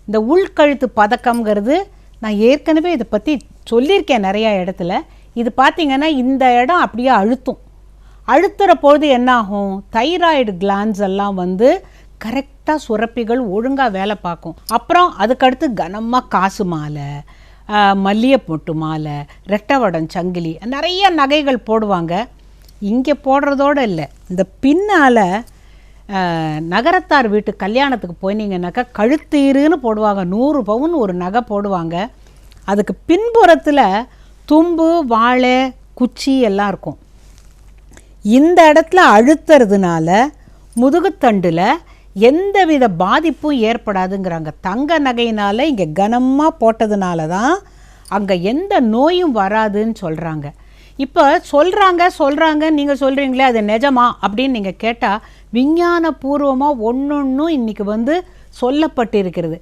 இந்த உள்கழுத்து பதக்கம்ங்கிறது நான் ஏற்கனவே இதை பற்றி சொல்லியிருக்கேன் நிறையா இடத்துல. இது பார்த்திங்கன்னா இந்த இடம் அப்படியே அழுத்துகிற பொழுது என்னாகும், தைராய்டு கிளான்ஸ் எல்லாம் வந்து கரெக்டாக சுரப்பிகள் ஒழுங்காக வேலை பார்க்கும். அப்புறம் அதுக்கடுத்து கனமாக காசு மாலை, மல்லிகைப்பொட்டு மாலை, ரெட்டவடம் சங்கிலி, நிறைய நகைகள் போடுவாங்க. இங்கே போடுறதோடு இல்லை, இந்த பின்னால் நகரத்தார் வீட்டு கல்யாணத்துக்கு போனீங்கன்னாக்கா கழுத்தீருன்னு போடுவாங்க. 100 பவுன் ஒரு நகை போடுவாங்க. அதுக்கு பின்புறத்தில் தும்பு, வாழை, குச்சி எல்லாம் இருக்கும். இந்த இடத்துல அழுத்துறதுனால முதுகுத்தண்டில் எந்தவித பாதிப்பும் ஏற்படாதுங்கிறாங்க. தங்க நகையினால் இங்கே கனமாக போட்டதுனால தான் அங்கே எந்த நோயும் வராதுன்னு சொல்கிறாங்க. இப்போ சொல்கிறாங்க நீங்கள் சொல்கிறீங்களே அது நிஜமா அப்படின்னு நீங்கள் கேட்டால் விஞ்ஞானபூர்வமாக ஒன்றொன்றும் இன்றைக்கி வந்து சொல்லப்பட்டிருக்கிறது.